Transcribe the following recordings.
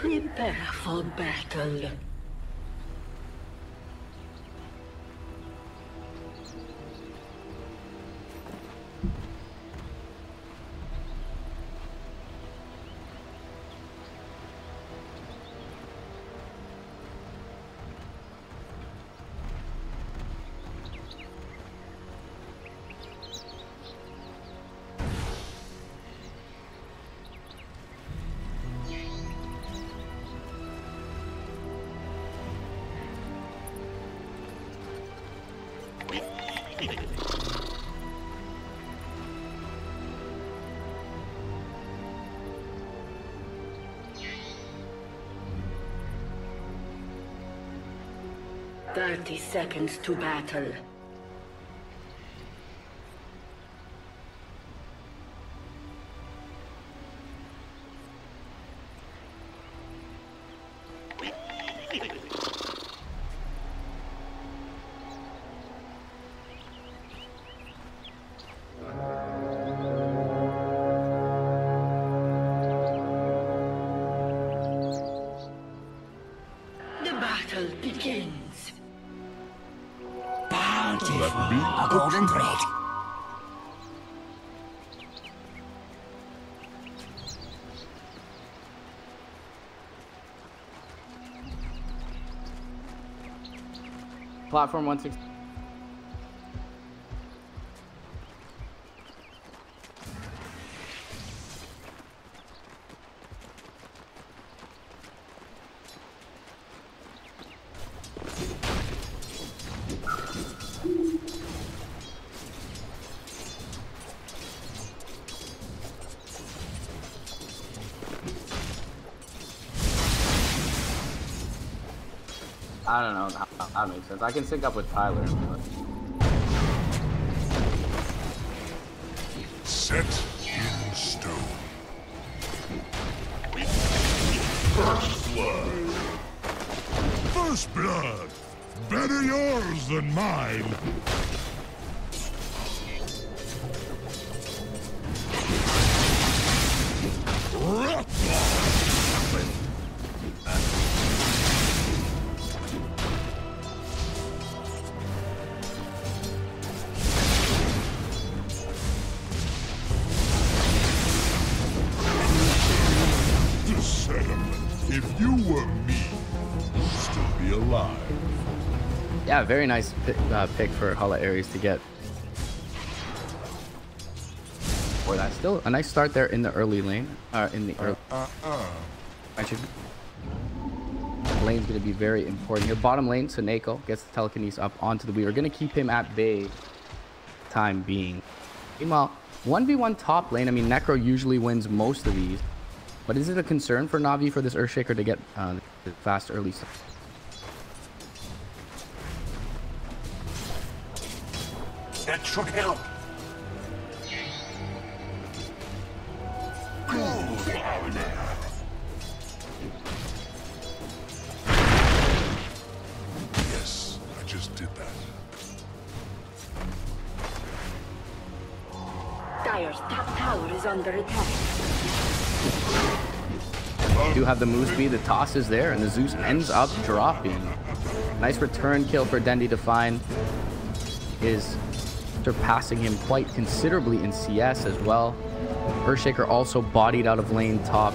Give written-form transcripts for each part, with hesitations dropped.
Prepare for battle. "30 seconds to battle." The battle begins. A golden thread. Platform 160. I don't know. That makes sense. I can sync up with Tyler. Set in stone. First blood. First blood. Better yours than mine. If you were me, you'd still be alive. Yeah, very nice pick for Hala Ares to get. Or that's still a nice start there in the early lane. In the early. Lane's going to be very important here. Bottom lane, Saneko gets the telekinesis up onto the Weaver. Going to keep him at bay time being. Meanwhile, 1v1 top lane. I mean, Necro usually wins most of these. But is it a concern for Navi for this Earthshaker to get the fast early start? That should help. Yes, I just did that. Dire's top tower is under attack. Do have the move speed, the toss is there, and the Zeus ends up dropping. Nice return kill for Dendi Dendi. Is surpassing him quite considerably in CS as well. Earthshaker also bodied out of lane top.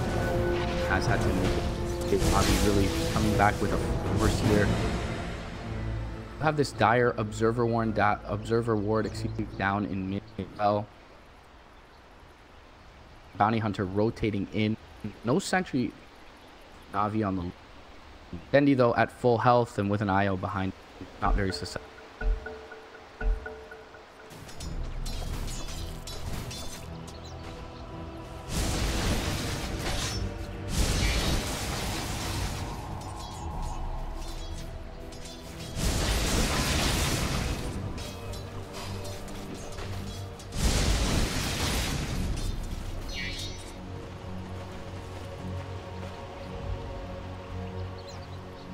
Has had to make it. Navi really coming back with a force here. We have this dire observer ward down in mid well. Bounty Hunter rotating in. No sentry. Navi on the Dendi though at full health and with an IO behind, not very susceptible.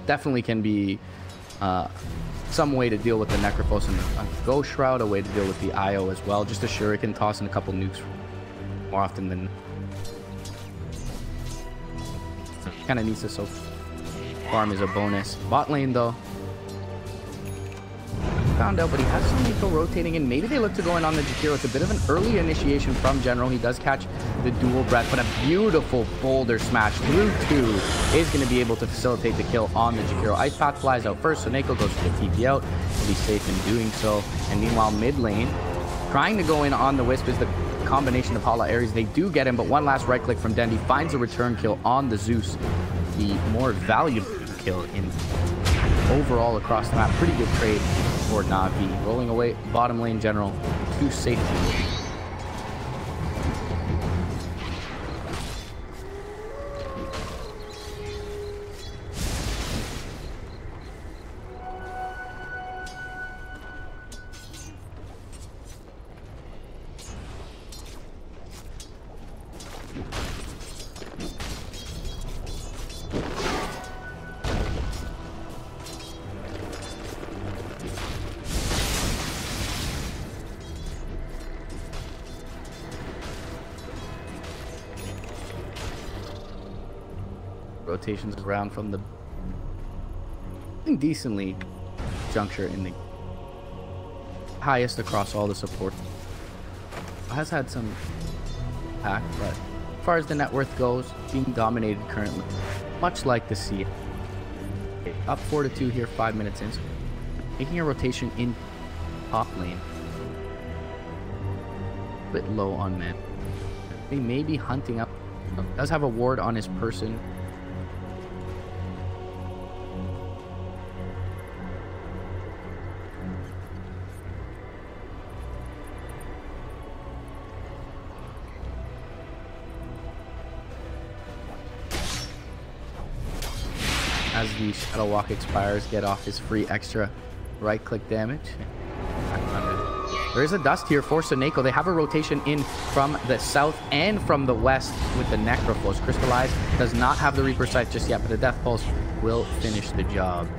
Definitely can be some way to deal with the Necrophos and the Ghost Shroud, a way to deal with the IO as well. Just a Shuriken, toss in a couple nukes more often than Kind of needs to farm is a bonus. Bot lane though. Found out, but he has some Nico rotating in. Maybe they look to go in on the Jakiro. It's a bit of an early initiation from General. He does catch the dual breath, but a beautiful boulder smash through 2 is going to be able to facilitate the kill on the Jakiro. Ice Path flies out first, so Nico goes for the TP out. He'll be safe in doing so. And meanwhile, mid lane, trying to go in on the Wisp is the combination of Hala Ares. They do get him, but one last right click from Dendi finds a return kill on the Zeus. The more valuable kill in overall across the map. Pretty good trade for Navi. Rolling away bottom lane General to safety. Rotations around from the decently juncture in the highest across all the support. Has had some impact, but as far as the net worth goes, being dominated currently, much like the sea. Up 4-2 here, 5 minutes in. So making a rotation in top lane. A bit low on man. They may be hunting up. Does have a ward on his person. As the Shadow Walk expires, get off his free extra right click damage. There is a dust here for Soneko. They have a rotation in from the south and from the west with the Necrophos. Crystallize does not have the Reaper Sight just yet, but the Death Pulse will finish the job.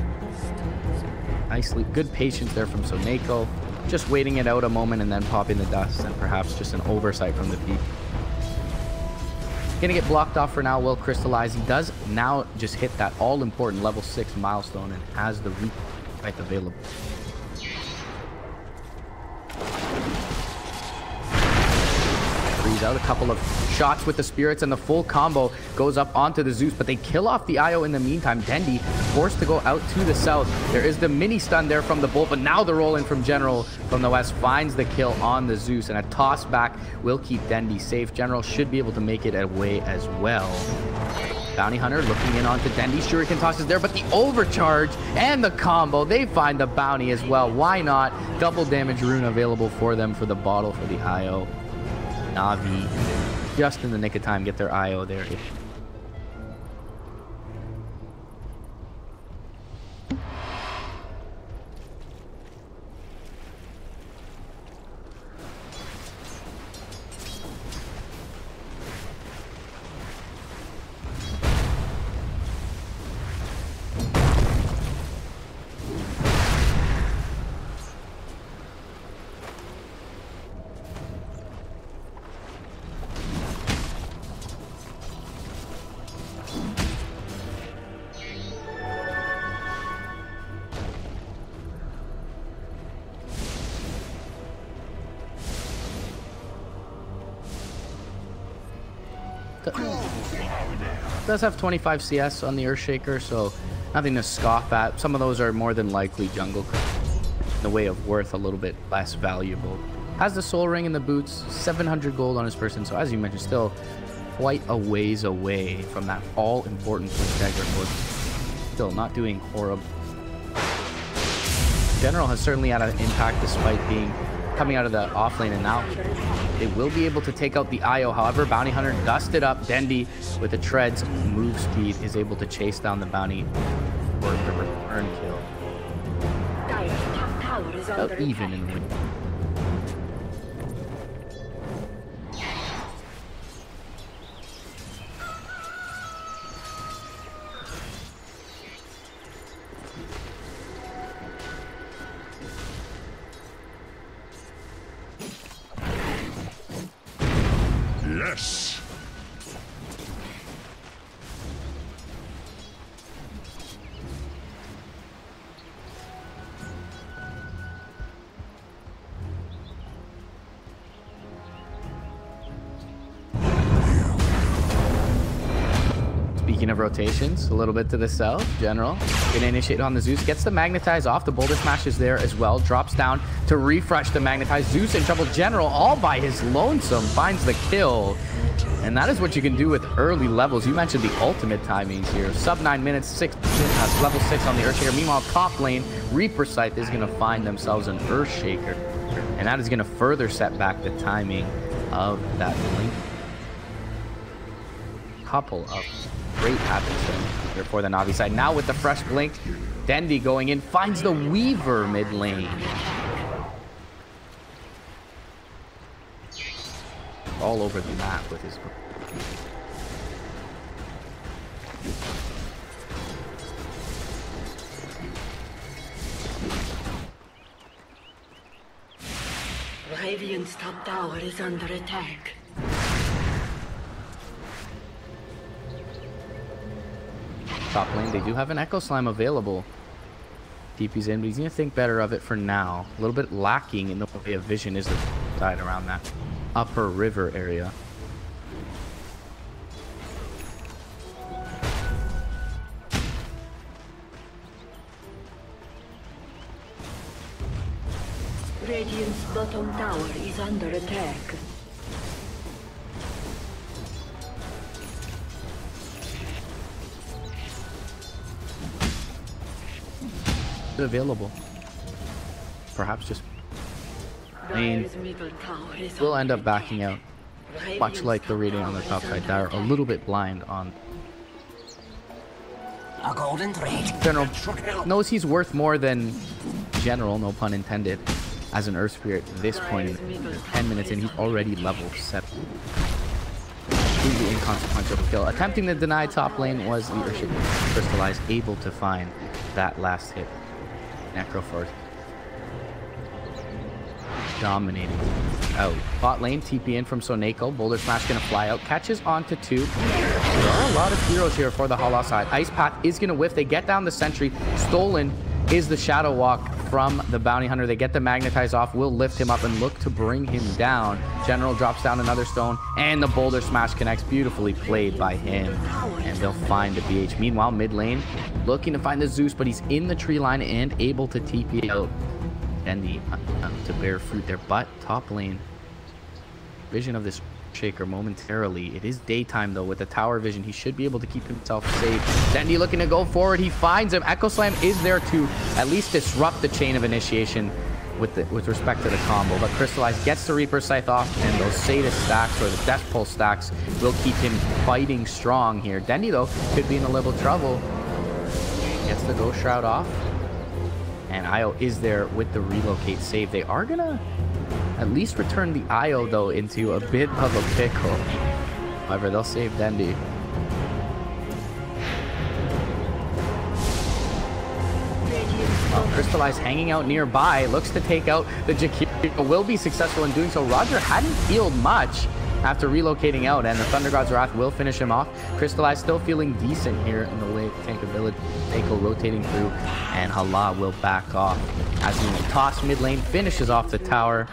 Nicely, good patience there from Soneko. Just waiting it out a moment and then popping the dust, and perhaps just an oversight from the peak. Gonna get blocked off for now. Will Crystallize. He does now just hit that all-important level 6 milestone and has the Reaper Sight available. Freeze out a couple of shots with the spirits, and the full combo goes up onto the Zeus, but they kill off the IO in the meantime. Dendi forced to go out to the south. There is the mini stun there from the Bolt, but now the roll in from General from the west finds the kill on the Zeus, and a toss back will keep Dendi safe. General should be able to make it away as well. Bounty Hunter looking in onto Dendi. Shuriken toss is there, but the overcharge and the combo, they find the bounty as well. Why not? Double damage rune available for them for the bottle for the IO. Navi, just in the nick of time, get their IO there. Does have 25 CS on the Earthshaker, so nothing to scoff at. Some of those are more than likely jungle in the way of worth, a little bit less valuable. Has the soul ring in the boots, 700 gold on his person, so as you mentioned, still quite a ways away from that all-important dagger board. Still not doing horrible. General has certainly had an impact despite coming out of the off lane, and now they will be able to take out the IO. However, Bounty Hunter dusted up. Dendi with the treads move speed is able to chase down the bounty for the return kill. About even in the win. Yes. Speaking of rotations, a little bit to the south. General gonna initiate on the Zeus. Gets the Magnetize off. The Boulder Smash is there as well. Drops down to refresh the Magnetize. Zeus in trouble. General all by his lonesome finds the kill. And that is what you can do with early levels. You mentioned the ultimate timings here. Sub 9 minutes, level 6 on the Earthshaker. Meanwhile, top lane, Reaper Scythe is going to find themselves an Earthshaker. And that is going to further set back the timing of that link. Couple of great Happenstone here for the Navi side. Now with the fresh blink, Dendi going in, finds the Weaver mid lane. All over the map with his... Radiant's top tower is under attack. Top lane, they do have an Echo Slime available. TP's in, but he's going to think better of it for now. A little bit lacking in the way of vision is the side around that upper river area. Radiant's bottom tower is under attack. Available. Perhaps just will end up backing out, much like the reading on the top side. They're a little bit blind on. A golden thread. General knows he's worth more than General, no pun intended, as an Earth Spirit at this point. 10 minutes in, he's already level 7. Completely inconsequential kill. Attempting to deny top lane was the Earthshaker Crystallize, able to find that last hit. Necroforce dominating out. Bot lane, TP in from Soneko. Boulder Smash gonna fly out. Catches onto 2. There are a lot of heroes here for the Hala side. Ice Path is gonna whiff. They get down the sentry. Stolen is the Shadow Walk from the Bounty Hunter. They get the Magnetize off. Will lift him up and look to bring him down. General drops down another stone, and the Boulder Smash connects. Beautifully played by him. And they'll find the BH. Meanwhile, mid lane, looking to find the Zeus, but he's in the tree line and able to TP out. Dendi to bear fruit there, but top lane, vision of this Shaker momentarily. It is daytime though. With the tower vision, he should be able to keep himself safe. Dendi looking to go forward. He finds him. Echo Slam is there to at least disrupt the chain of initiation with respect to the combo. But Crystallize gets the Reaper Scythe off, and those Sadist stacks or the Death Pulse stacks will keep him fighting strong here. Dendi though could be in a little trouble. Gets the Ghost Shroud off. And Io is there with the relocate save. They are gonna at least return the Io though into a bit of a pickle. However, they'll save Dendi. Crystallize hanging out nearby, looks to take out the Jakiro, will be successful in doing so. Roger hadn't healed much after relocating out, and the Thunder God's Wrath will finish him off. Crystallize still feeling decent here in the late tank ability. Tanko rotating through, and Hala will back off as he toss mid lane, finishes off the tower.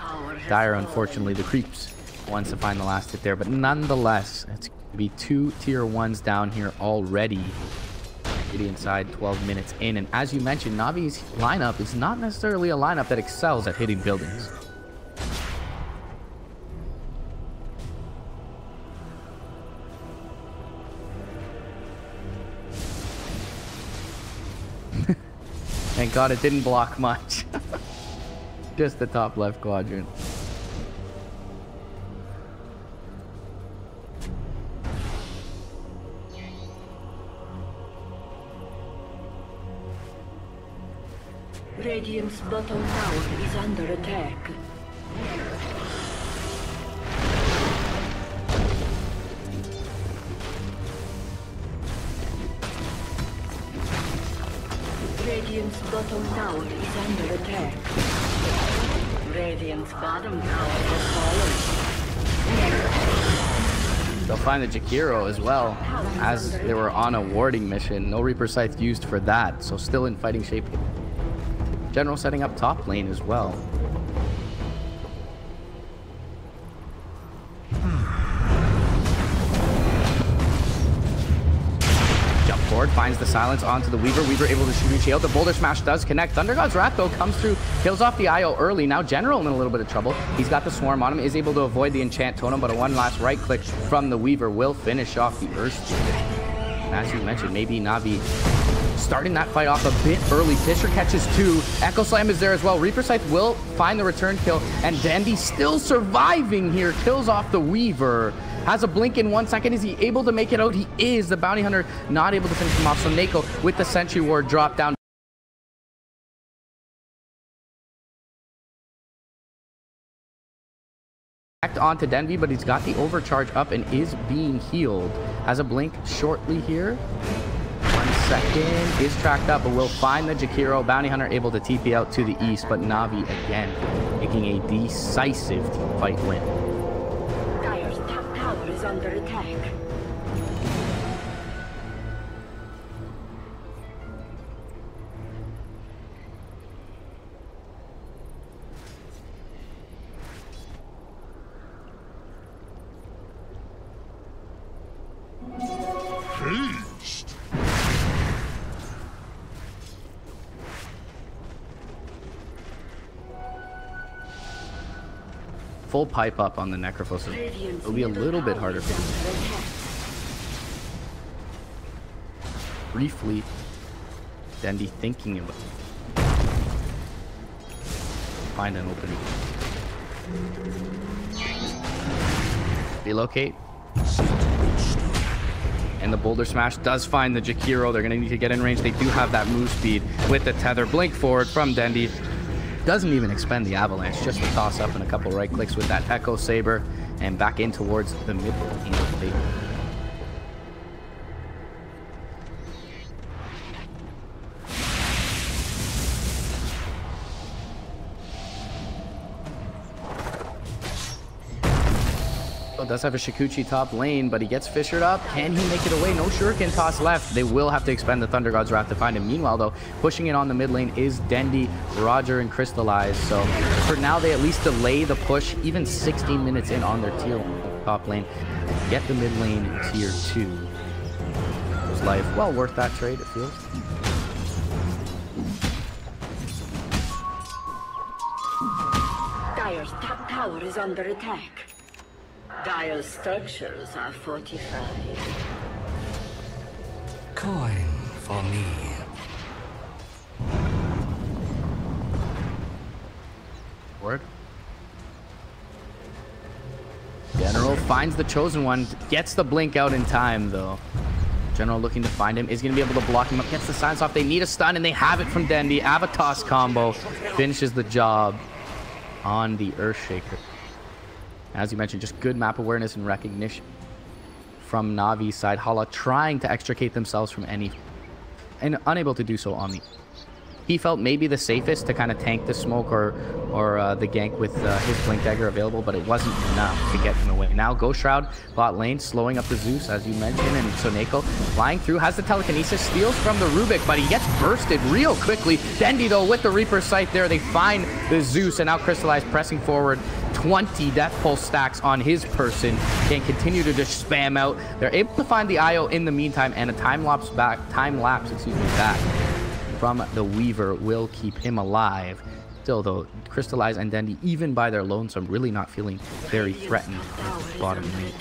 Dire, unfortunately, the creeps wants to find the last hit there, but nonetheless, it's going to be 2 tier 1s down here already. Inside 12 minutes in, and as you mentioned, Navi's lineup is not necessarily a lineup that excels at hitting buildings. Thank God it didn't block much. Just the top left quadrant. Radiant's bottom tower is under attack. Radiant's bottom tower is under attack. Radiant's bottom tower has fallen. They'll find the Jakiro as well, as they were on a warding mission. No Reaper Scythe used for that, so still in fighting shape. General setting up top lane as well. forward, finds the silence onto the Weaver. Weaver able to shoot and shield. The Boulder Smash does connect. Thunder God's Wrath, though, comes through, kills off the IO early. Now General in a little bit of trouble. He's got the Swarm on him, is able to avoid the Enchant Totem, but a one last right click from the Weaver will finish off the Earthspeed. As you mentioned, maybe Navi starting that fight off a bit early. Fisher catches two. Echo Slam is there as well. Reaper Scythe will find the return kill, and Dendi still surviving here. Kills off the Weaver. Has a blink in 1 second. Is he able to make it out? He is. The Bounty Hunter not able to finish him off. So Nako with the Sentry Ward drop down. Back onto Dendi, but he's got the overcharge up and is being healed. Has a blink shortly here. 1 second. Is tracked up, but will find the Jakiro. Bounty Hunter able to TP out to the east, but Navi again making a decisive team fight win. Dire's top tower is under attack. Haste. Full pipe up on the Necrophos. It'll be a little bit harder for him. Briefly, Dendi thinking about find an opening. Relocate. And the Boulder Smash does find the Jakiro. They're going to need to get in range. They do have that move speed with the tether. Blink forward from Dendi. Doesn't even expend the Avalanche. Just a toss up and a couple right clicks with that Echo Saber. And back in towards the mid lane. Does have a Shikuchi top lane, but he gets fissured up. Can he make it away? No Shuriken toss left. They will have to expend the Thunder God's Wrath to find him. Meanwhile, though, pushing it on the mid lane is Dendi, Roger, and Crystallize. So for now, they at least delay the push, even 16 minutes in on their tier 1 top lane. Get the mid lane tier 2. His life, well worth that trade, it feels. Dire's top tower is under attack. Dire's structures are fortified. Coin for me. Word. General finds the Chosen One, gets the blink out in time though. General looking to find him, is going to be able to block him up, gets the silence off. They need a stun and they have it from Dendi. Avatos combo finishes the job on the Earthshaker. As you mentioned, just good map awareness and recognition from Navi's side. Hala trying to extricate themselves from any, and unable to do so on the. He felt maybe the safest to kind of tank the smoke or the gank with his Blink Dagger available, but it wasn't enough to get him away. Now Ghost Shroud bot lane, slowing up the Zeus, as you mentioned, and Soneko flying through, has the telekinesis, steals from the Rubik, but he gets bursted real quickly. Dendi, though, with the Reaper Sight there, they find the Zeus, and now Crystallize pressing forward. 20 Death Pulse stacks on his person, can continue to just spam out. They're able to find the IO in the meantime, and a time lapse back from the Weaver will keep him alive. Still though, Crystallize and Dendi, even by their lonesome, really not feeling very threatened with bottom lane.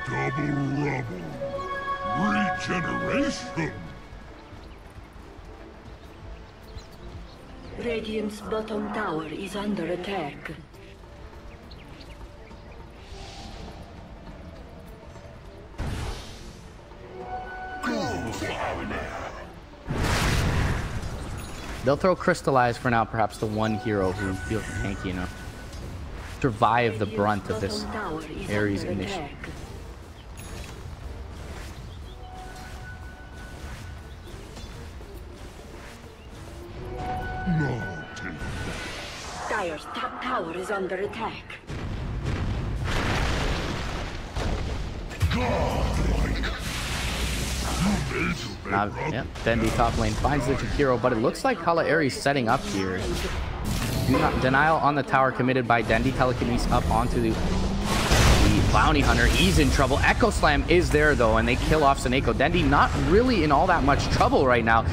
Double rubble. Regeneration. Radiant's bottom tower is under attack. They'll throw Crystallize for now, perhaps the one hero who feels tanky enough. Survive the brunt of this Ares initiative. Dire's top tower is under attack. Yeah, Dendi top lane finds the Jakiro, but it looks like Hala Aries setting up here. Denial on the tower committed by Dendi. Telekinesis up onto the Bounty Hunter. He's in trouble. Echo Slam is there though, and they kill off Seneko. Dendi not really in all that much trouble right now.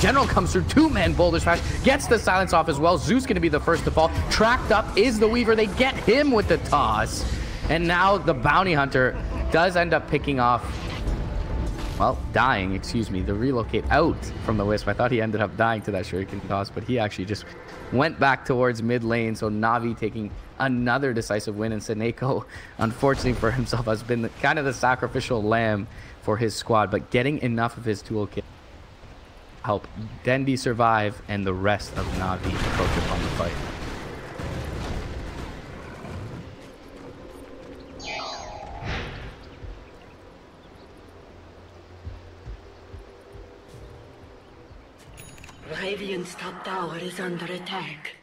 General comes through, two-man Boulder Smash, gets the silence off as well. Zeus going to be the first to fall. Tracked up is the Weaver. They get him with the toss. And now the Bounty Hunter does end up picking off, well, dying, excuse me, the relocate out from the Wisp. I thought he ended up dying to that Shuriken toss, but he actually just went back towards mid lane. So Navi taking another decisive win, and Seneko, unfortunately for himself, has been kind of the sacrificial lamb for his squad, but getting enough of his toolkit help Dendi survive and the rest of Navi approach upon the fight. Radiant's top tower is under attack.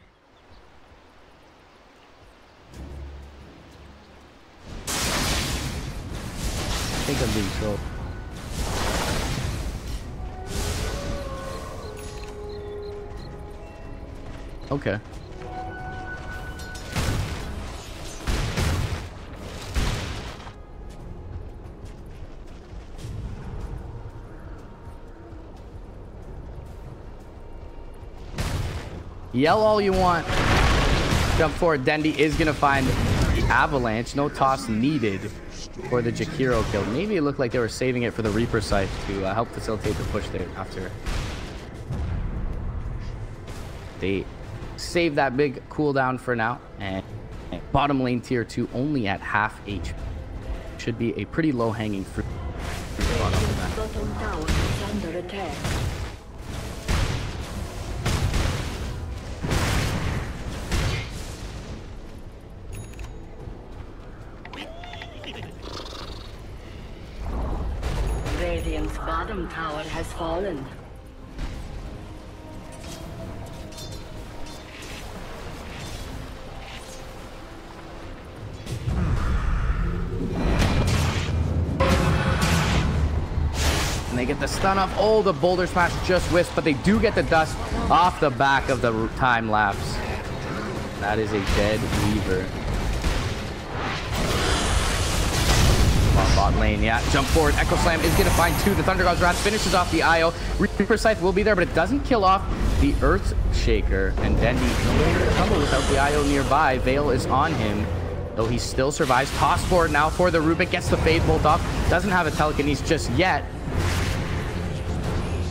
I think I'm being trolled. Okay. Yell all you want. Jump forward. Dendi is going to find the Avalanche. No toss needed for the Jakiro kill. Maybe it looked like they were saving it for the Reaper Scythe to help facilitate the push there after. They save that big cooldown for now. And bottom lane tier 2 only at half HP. Should be a pretty low-hanging fruit. Bottom tower is under attack. Radiant's bottom tower has fallen. And they get the stun off. Oh, the Boulder Smash just whiffs, but they do get the dust off the back of the time lapse. That is a dead Weaver. Bot lane, yeah, jump forward. Echo Slam is going to find two. The Thunder God's Wrath finishes off the IO. Reaper Scythe will be there, but it doesn't kill off the Earth Shaker. And Dendi no trouble without the IO nearby. Veil is on him, though he still survives. Toss forward now for the Rubik. Gets the Fade Bolt off. Doesn't have a Telekinesis just yet.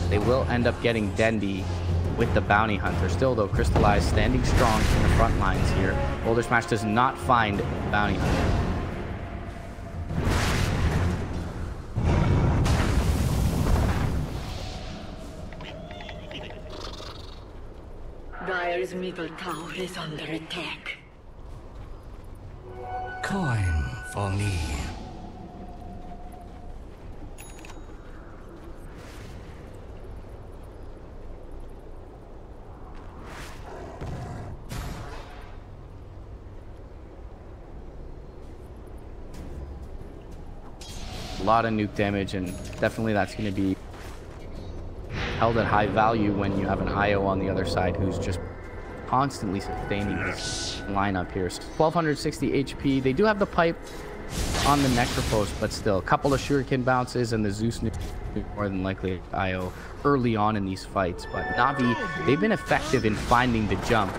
They will end up getting Dendi with the Bounty Hunter. Still, though, Crystallized standing strong in the front lines here. Boulder Smash does not find Bounty Hunter. Dire's middle tower is under attack. Coin for me. A lot of nuke damage, and definitely that's going to be held at high value when you have an IO on the other side who's just constantly sustaining this lineup here. 1260 HP. They do have the pipe on the Necropost, but still a couple of Shuriken bounces and the Zeus nuke more than likely IO early on in these fights. But Navi, they've been effective in finding the jump.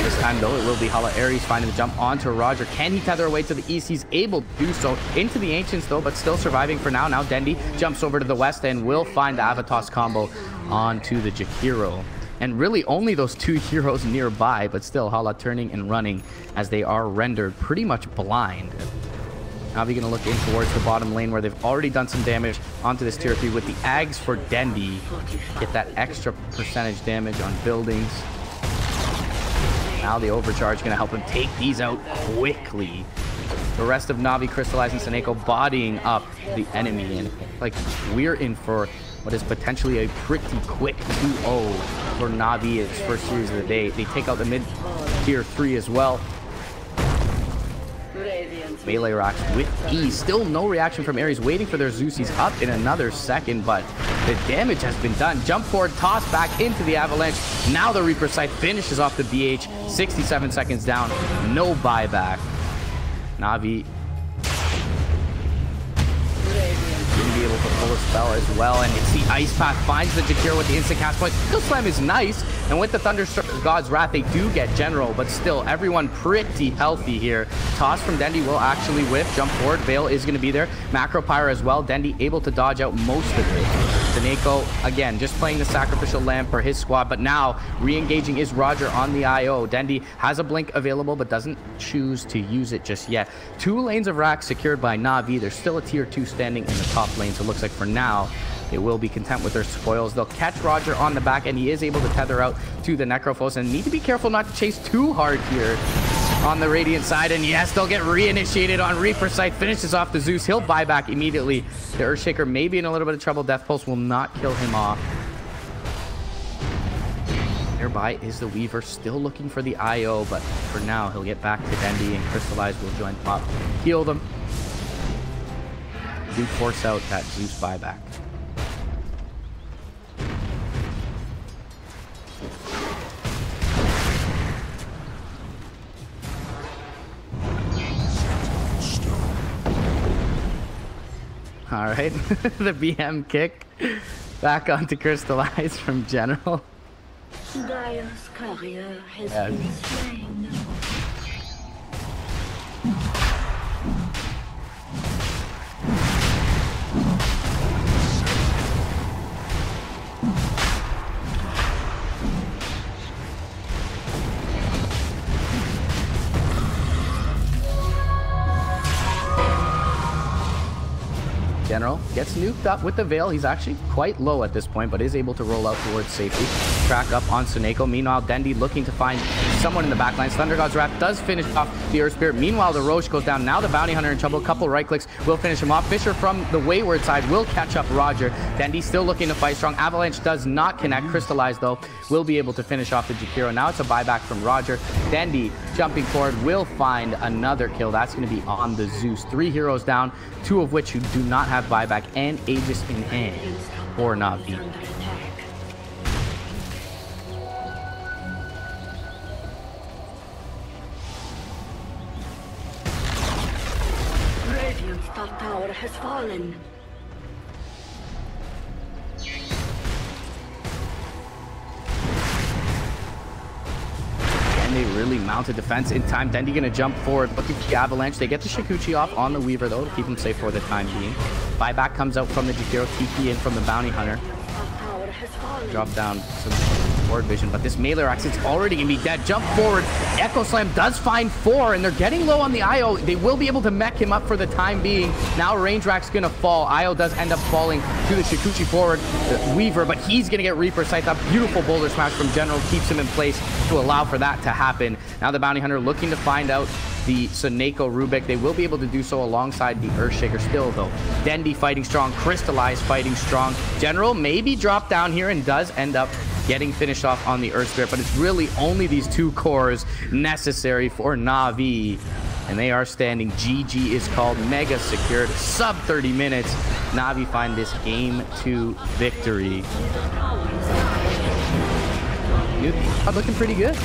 This time, though, it will be Hala Aries finding the jump onto Roger. Can he tether away to the east? He's able to do so. Into the Ancients, though, but still surviving for now. Now Dendi jumps over to the west and will find the Avatos combo onto the Jakiro. And really only those two heroes nearby, but still Hala turning and running as they are rendered pretty much blind. Navi going to look in towards the bottom lane where they've already done some damage onto this tier 3 with the Ags for Dendi. Get that extra percentage damage on buildings. Now the overcharge going to help him take these out quickly. The rest of Navi, Crystallized, and Seneko bodying up the enemy. And like we're in for what is potentially a pretty quick 2-0 for Navi. Its first series of the day. They take out the mid tier 3 as well. Radiant Melee rocks with ease. Still no reaction from Ares, waiting for their Zeus. He's up in another second, but the damage has been done. Jump forward, toss back into the Avalanche. Now the Reaper Sight finishes off the BH. 67 seconds down, no buyback. Navi gonna be able to pull a spell as well, and it's the Ice Path, finds the Jakiro with the instant cast point. Skill Slam is nice, and with the Thunder God's Wrath, they do get General, but still, everyone pretty healthy here. Toss from Dendi will actually whiff. Jump forward, Veil is going to be there. Macro Pyre as well. Dendi able to dodge out most of it. Seneko, again, just playing the Sacrificial Lamb for his squad, but now re-engaging is Roger on the IO. Dendi has a blink available, but doesn't choose to use it just yet. 2 lanes of racks secured by Navi. There's still a tier 2 standing in the top lane, so it looks like for now, they will be content with their spoils. They'll catch Roger on the back, and he is able to tether out to the Necrophos, and need to be careful not to chase too hard here on the Radiant side. And yes, they'll get reinitiated on Reaper Sight. Finishes off the Zeus. He'll buy back immediately. The Earthshaker may be in a little bit of trouble. Death Pulse will not kill him off. Nearby is the Weaver, still looking for the IO, but for now, he'll get back to Dendi, and Crystallize will join top, heal them. Do force out that Zeus buyback. All right, the BM kick back onto Crystallize from General. Dire's courier has been slain. General gets nuked up with the Veil. He's actually quite low at this point, but is able to roll out towards safety. Track up on Seneko. Meanwhile, Dendi looking to find someone in the backlines. Thunder God's Wrath does finish off the Earth Spirit. Meanwhile, the Roche goes down. Now the Bounty Hunter in trouble. A couple right clicks will finish him off. Fisher from the Wayward side will catch up Roger. Dendi still looking to fight strong. Avalanche does not connect. Crystallize, though, will be able to finish off the Jakiro. Now it's a buyback from Roger. Dendi jumping forward will find another kill. That's going to be on the Zeus. 3 heroes down, 2 of which who do not have buyback and Aegis in hand for Navi. Radiant's top tower has fallen. They really mounted defense in time. Dendi gonna jump forward, looking for the Avalanche. They get the Shikuchi off on the Weaver, though, to keep him safe for the time being. Buyback comes out from the Jakiro, TP in from the Bounty Hunter. Drop down some forward vision, but this melee axe, it's already gonna be dead. Jump forward. Echo Slam does find 4, and they're getting low on the IO. They will be able to mech him up for the time being. Now range rack's gonna fall. IO does end up falling to the Shikuchi forward, the Weaver, but he's gonna get Reaper Sight. That beautiful boulder smash from General keeps him in place to allow for that to happen. Now the Bounty Hunter looking to find out the Seneko Rubik. They will be able to do so alongside the Earthshaker still, though. Dendi fighting strong, Crystallize fighting strong. General maybe dropped down here and does end up getting finished off on the Earth Spirit, but it's really only these 2 cores necessary for Navi, and they are standing. GG is called, mega secured, sub 30 minutes. Navi find this game 2 victory. Looking pretty good.